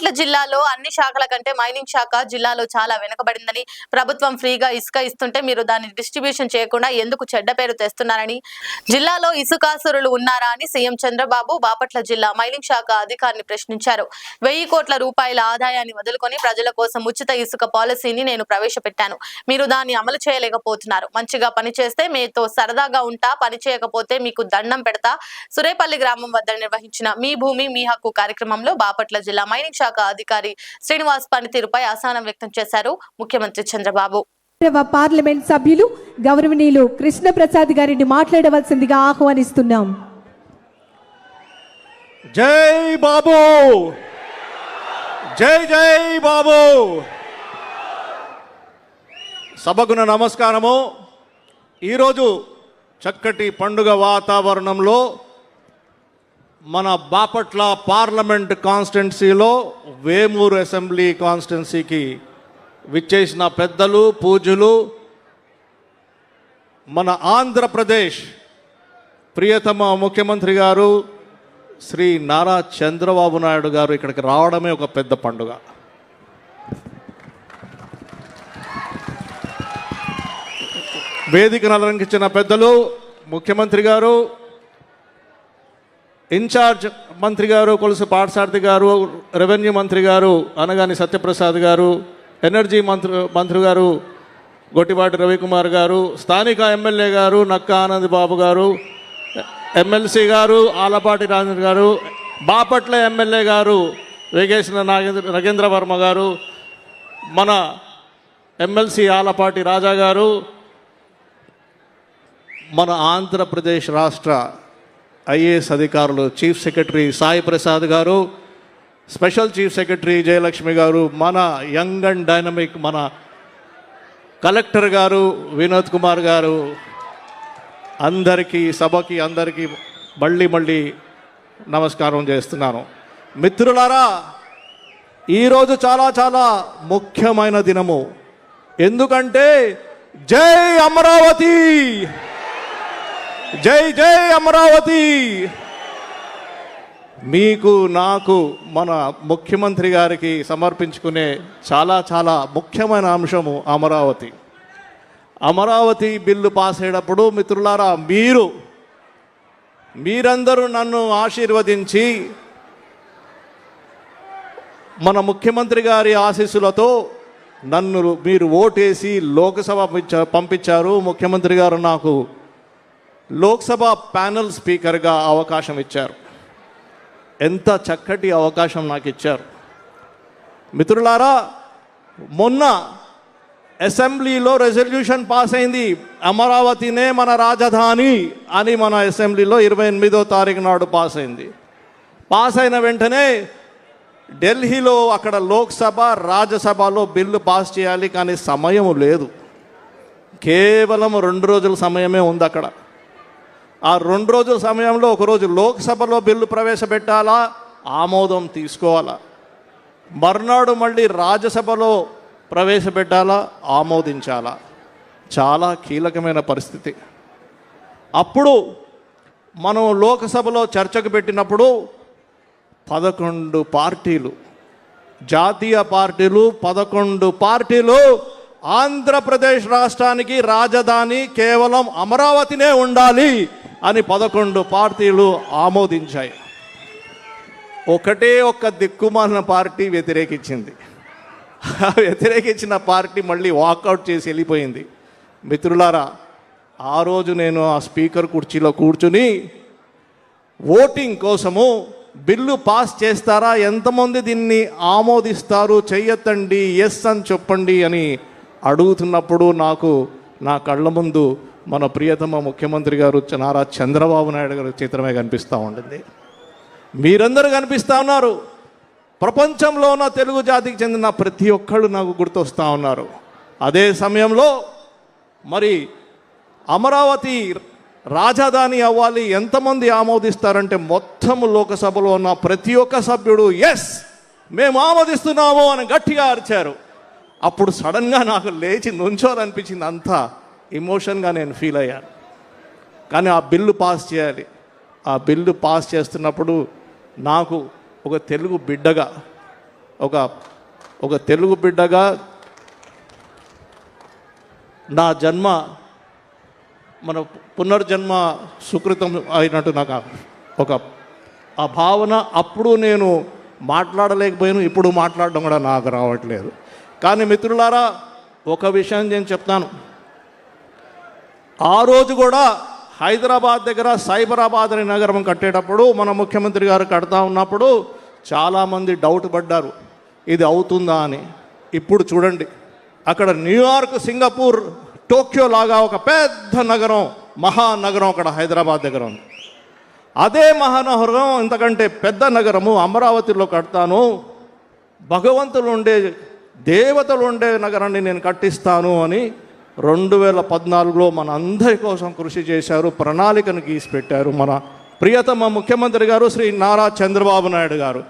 బాపట్ల జిల్లాలో అన్ని శాఖల కంటే మైనింగ్ శాఖ జిల్లాలో చాలా వెనుకబడిందని, ప్రభుత్వం ఫ్రీగా ఇసుక ఇస్తుంటే మీరు దాన్ని డిస్ట్రిబ్యూషన్ చేయకుండా ఎందుకు చెడ్డ పేరు తెస్తున్నారని, జిల్లాలో ఇసుకాసురులు ఉన్నారా అని సీఎం చంద్రబాబు బాపట్ల జిల్లా మైనింగ్ శాఖ అధికారిని ప్రశ్నించారు. 1000 కోట్ల రూపాయల ఆదాయాన్ని వదులుకొని ప్రజల కోసం ఉచిత ఇసుక పాలసీని నేను ప్రవేశపెట్టాను. మీరు దాన్ని అమలు చేయలేకపోతున్నారు. మంచిగా పనిచేస్తే మీతో సరదాగా ఉంటా, పని చేయకపోతే మీకు దండం పెడతా. సురేపల్లి గ్రామం వద్ద నిర్వహించిన మీ భూమి మీ హక్కు కార్యక్రమంలో బాపట్ల జిల్లా మైనింగ్ శాఖ అధికారి శ్రీనివాస్ పనితీరుపై అసహనం వ్యక్తం చేశారు ముఖ్యమంత్రి చంద్రబాబు. పార్లమెంట్ సభ్యులు గౌరవనీయులు కృష్ణ ప్రసాద్ గారిని మాట్లాడవలసిందిగా ఆహ్వానిస్తున్నాం. జై బాబు, జై జై బాబు. సభకు నమస్కారము. ఈరోజు చక్కటి పండుగ వాతావరణంలో మన బాపట్ల పార్లమెంట్ కాన్స్టిట్యున్సీలో వేమూరు అసెంబ్లీ కాన్స్టిట్యున్సీకి విచ్చేసిన పెద్దలు, పూజలు, మన ఆంధ్రప్రదేశ్ ప్రియతమ ముఖ్యమంత్రి గారు శ్రీ నారా చంద్రబాబు నాయుడు గారు ఇక్కడికి రావడమే ఒక పెద్ద పండుగ. వేదికను అలంకరించిన పెద్దలు, ముఖ్యమంత్రి గారు, ఇన్ఛార్జ్ మంత్రి గారు కొలుసు పాఠశారథి గారు, రెవెన్యూ మంత్రి గారు అనగాని సత్యప్రసాద్ గారు, ఎనర్జీ మంత్రి గారు గొట్టిపాటి రవికుమార్ గారు, స్థానిక ఎమ్మెల్యే గారు నక్క ఆనంద్ బాబు గారు, ఎమ్మెల్సీ గారు ఆలపాటి రాజేంద్ర గారు, బాపట్ల ఎమ్మెల్యే గారు వేగేశ్వర నగేంద్ర వర్మ గారు, మన ఎమ్మెల్సీ ఆలపాటి రాజా గారు, మన ఆంధ్రప్రదేశ్ రాష్ట్ర ఐఏఎస్ అధికారులు చీఫ్ సెక్రటరీ సాయి ప్రసాద్ గారు, స్పెషల్ చీఫ్ సెక్రటరీ జయలక్ష్మి గారు, మన యంగ్ అండ్ డైనమిక్ మన కలెక్టర్ గారు వినోద్ కుమార్ గారు, అందరికీ సభకి అందరికీ మళ్ళీ నమస్కారం చేస్తున్నాను. మిత్రులారా, ఈరోజు చాలా ముఖ్యమైన దినము. ఎందుకంటే జై అమరావతి, జై జై అమరావతి. మీకు నాకు మన ముఖ్యమంత్రి గారికి సమర్పించుకునే చాలా ముఖ్యమైన అంశము అమరావతి. అమరావతి బిల్లు పాస్ అయ్యేటప్పుడు మిత్రులారా, మీరందరూ నన్ను ఆశీర్వదించి మన ముఖ్యమంత్రి గారి ఆశీస్సులతో నన్ను మీరు ఓటేసి లోక్సభ పంపించారు. ముఖ్యమంత్రి గారు నాకు లోక్సభ ప్యానెల్ స్పీకర్గా అవకాశం ఇచ్చారు. ఎంత చక్కటి అవకాశం నాకు ఇచ్చారు. మిత్రులారా, మొన్న అసెంబ్లీలో రెజల్యూషన్ పాస్ అయింది, అమరావతినే మన రాజధాని అని. మన అసెంబ్లీలో 28వ తారీఖు నాడు పాస్ అయింది. పాస్ అయిన వెంటనే ఢిల్లీలో అక్కడ లోక్సభ, రాజ్యసభలో బిల్లు పాస్ చేయాలి, కానీ సమయం లేదు. కేవలం 2 రోజుల సమయమే ఉంది అక్కడ. ఆ 2 రోజుల సమయంలో ఒకరోజు లోక్సభలో బిల్లు ప్రవేశపెట్టాలా, ఆమోదం తీసుకోవాలా, మర్నాడు మళ్ళీ రాజ్యసభలో ప్రవేశపెట్టాలా, ఆమోదించాలా. చాలా కీలకమైన పరిస్థితి. అప్పుడు మనం లోక్సభలో చర్చకు పెట్టినప్పుడు 11 పార్టీలు, జాతీయ పార్టీలు 11 పార్టీలు ఆంధ్రప్రదేశ్ రాష్ట్రానికి రాజధాని కేవలం అమరావతినే ఉండాలి అని 11 పార్టీలు ఆమోదించాయి. ఒక్క దిక్కుమాలిన పార్టీ వ్యతిరేకించింది. వ్యతిరేకించిన పార్టీ మళ్ళీ వాకౌట్ చేసి వెళ్ళిపోయింది. మిత్రులారా, ఆ రోజు నేను ఆ స్పీకర్ కుర్చీలో కూర్చుని ఓటింగ్ కోసము బిల్లు పాస్ చేస్తారా, ఎంతమంది దీన్ని ఆమోదిస్తారు, చెయ్యొద్దండి, ఎస్ అని చెప్పండి అని అడుగుతున్నప్పుడు నాకు నా కళ్ళ ముందు మన ప్రియతమ ముఖ్యమంత్రి గారు నారా చంద్రబాబు నాయుడు గారి చిత్రమే కనిపిస్తూ ఉంటుంది. మీరందరూ కనిపిస్తూ ఉన్నారు. ప్రపంచంలో ఉన్న తెలుగు జాతికి చెందిన ప్రతి ఒక్కళ్ళు నాకు గుర్తొస్తూ ఉన్నారు. అదే సమయంలో మరి అమరావతి రాజధాని అవ్వాలి, ఎంతమంది ఆమోదిస్తారంటే మొత్తం లోకసభలో ఉన్న ప్రతి ఒక్క సభ్యుడు ఎస్ మేము ఆమోదిస్తున్నాము అని గట్టిగా అరిచారు. అప్పుడు సడన్గా నాకు లేచి నుంచోవాలనిపించింది. అంతా ఎమోషన్గా నేను ఫీల్ అయ్యాను. కానీ ఆ బిల్లు పాస్ చేయాలి. ఆ బిల్లు పాస్ చేస్తున్నప్పుడు నాకు ఒక తెలుగు బిడ్డగా, ఒక తెలుగు బిడ్డగా నా జన్మ మన పునర్జన్మ సుకృతం అయినట్టు నాకు ఆ భావన. అప్పుడు నేను మాట్లాడలేకపోయాను, ఇప్పుడు మాట్లాడడం కూడా నాకు రావట్లేదు. కానీ మిత్రులారా, ఒక విషయం నేను చెప్తాను. ఆ రోజు కూడా హైదరాబాద్ దగ్గర సైబరాబాద్ అనే నగరం కట్టేటప్పుడు మన ముఖ్యమంత్రి గారు కడతా ఉన్నప్పుడు చాలామంది డౌట్ పడ్డారు, ఇది అవుతుందా అని. ఇప్పుడు చూడండి, అక్కడ న్యూయార్క్, సింగపూర్, టోక్యో లాగా ఒక పెద్ద నగరం, మహానగరం అక్కడ హైదరాబాద్ దగ్గర ఉంది. అదే మహానగరం, ఇంతకంటే పెద్ద నగరము అమరావతిలో కడతాను, భగవంతులు ఉండే, దేవతలు ఉండే నగరాన్ని నేను కట్టిస్తాను అని 2014లో మన అందరి కోసం కృషి చేశారు, ప్రణాళికను గీసి పెట్టారు మన ప్రియతమ ముఖ్యమంత్రి గారు శ్రీ నారా చంద్రబాబు నాయుడు గారు.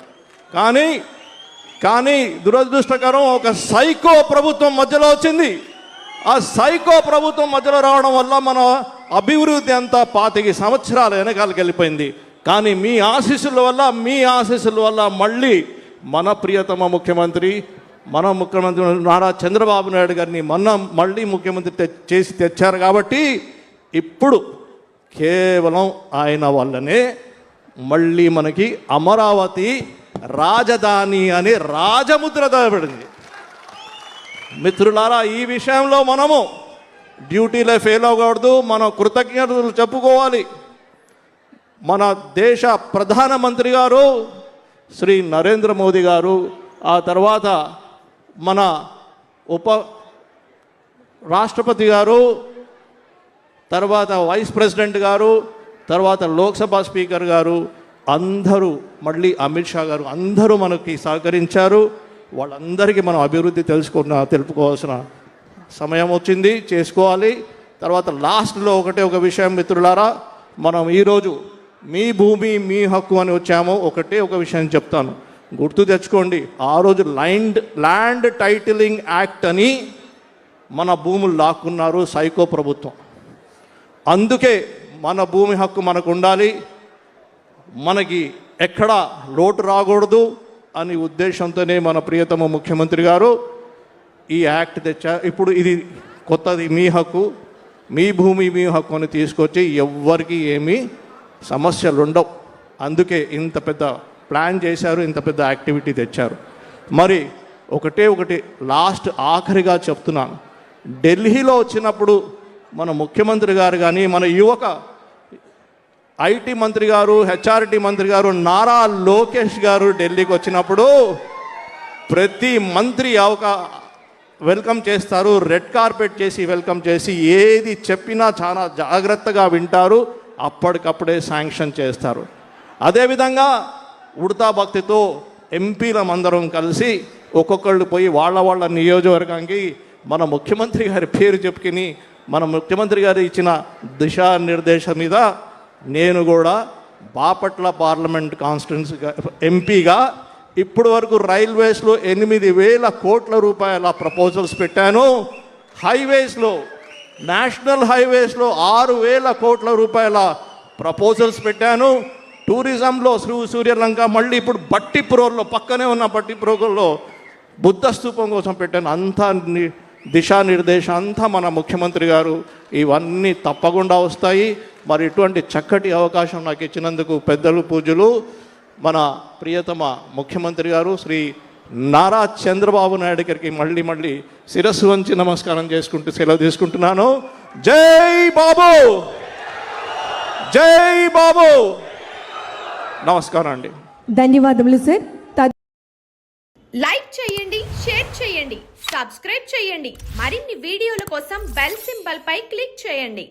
కానీ దురదృష్టకరం, ఒక సైకో ప్రభుత్వం మధ్యలో వచ్చింది. ఆ సైకో ప్రభుత్వం మధ్యలో రావడం వల్ల మన అభివృద్ధి అంతా 25 సంవత్సరాల వెనకాలకి వెళ్ళిపోయింది. కానీ మీ ఆశీస్సుల వల్ల మళ్ళీ మన ప్రియతమ ముఖ్యమంత్రి నారా చంద్రబాబు నాయుడు గారిని మళ్ళీ ముఖ్యమంత్రి చేసి తెచ్చారు. కాబట్టి ఇప్పుడు కేవలం ఆయన వల్లనే మళ్ళీ మనకి అమరావతి రాజధాని అని రాజముద్ర పడింది. మిత్రులారా, ఈ విషయంలో మనము డ్యూటీలో ఫెయిల్ అవ్వకూడదు, మనం కృతజ్ఞతలు చెప్పుకోవాలి. మన దేశ ప్రధానమంత్రి గారు శ్రీ నరేంద్ర మోదీ గారు, ఆ తర్వాత మన రాష్ట్రపతి గారు, తర్వాత వైస్ ప్రెసిడెంట్ గారు, తర్వాత లోక్సభ స్పీకర్ గారు, అందరూ, మళ్ళీ అమిత్ షా గారు, అందరూ మనకి సహకరించారు. వాళ్ళందరికీ మనం అభివృద్ధి తెలుపుకోవాల్సిన సమయం వచ్చింది, చేసుకోవాలి. తర్వాత లాస్ట్లో ఒక విషయం మిత్రులారా, మనం ఈరోజు మీ భూమి మీ హక్కు అని వచ్చాము. ఒక విషయం చెప్తాను, గుర్తు తెచ్చుకోండి. ఆ రోజు ల్యాండ్ టైటిలింగ్ యాక్ట్ అని మన భూములు లాక్కున్నారు సైకో ప్రభుత్వం. అందుకే మన భూమి హక్కు మనకు ఉండాలి, మనకి ఎక్కడా లోటు రాకూడదు అని ఉద్దేశంతోనే మన ప్రియతమ ముఖ్యమంత్రి గారు ఈ యాక్ట్ తెచ్చారు. ఇప్పుడు ఇది కొత్తది, మీ హక్కు, మీ భూమి మీ హక్కు అని తీసుకొచ్చి ఎవ్వరికి ఏమీ సమస్యలు ఉండవు. అందుకే ఇంత పెద్ద ప్లాన్ చేశారు, ఇంత పెద్ద యాక్టివిటీ తెచ్చారు. మరి ఒకటి లాస్ట్ ఆఖరిగా చెప్తున్నాను, ఢిల్లీలో వచ్చినప్పుడు మన ముఖ్యమంత్రి గారు కానీ, మన యువక ఐటీ మంత్రి గారు, హెచ్ఆర్టీ మంత్రి గారు నారా లోకేష్ గారు ఢిల్లీకి వచ్చినప్పుడు ప్రతి మంత్రి వెల్కమ్ చేస్తారు, రెడ్ కార్పెట్ చేసి వెల్కమ్ చేసి ఏది చెప్పినా చాలా జాగ్రత్తగా వింటారు, అప్పటికప్పుడే శాంక్షన్ చేస్తారు. అదేవిధంగా ఉడతా భక్తితో ఎంపీలమందరం కలిసి ఒక్కొక్కళ్ళు పోయి వాళ్ళ నియోజకవర్గానికి మన ముఖ్యమంత్రి గారి పేరు చెప్పుకుని, మన ముఖ్యమంత్రి గారు ఇచ్చిన దిశానిర్దేశం మీద నేను కూడా బాపట్ల పార్లమెంట్ కాన్స్టిట్యున్సీగా ఎంపీగా ఇప్పటి వరకు రైల్వేస్లో 8,000 కోట్ల రూపాయల ప్రపోజల్స్ పెట్టాను. హైవేస్లో, నేషనల్ హైవేస్లో 6,000 కోట్ల రూపాయల ప్రపోజల్స్ పెట్టాను. టూరిజంలో సూర్యలంక, మళ్ళీ ఇప్పుడు బట్టిప్రోల్లో, పక్కనే ఉన్న బట్టిప్రోలో బుద్ధ స్తూపం కోసం పెట్టాను. అంతా దిశానిర్దేశం అంతా మన ముఖ్యమంత్రి గారు, ఇవన్నీ తప్పకుండా వస్తాయి. మరి ఇటువంటి చక్కటి అవకాశం నాకు ఇచ్చినందుకు పెద్దలు, పూజలు మన ప్రియతమ ముఖ్యమంత్రి గారు శ్రీ నారా చంద్రబాబు నాయుడు గారికి మళ్ళీ శిరస్సు వంచి నమస్కారం చేసుకుంటూ సెలవు తీసుకుంటున్నాను. జై బాబు, జై బాబు. నమస్కారం అండి. ధన్యవాదములు సార్. లైక్ చేయండి, షేర్ చేయండి, సబ్స్క్రైబ్ చేయండి. మరిన్ని వీడియోల కోసం బెల్ సింబల్ పై క్లిక్ చేయండి.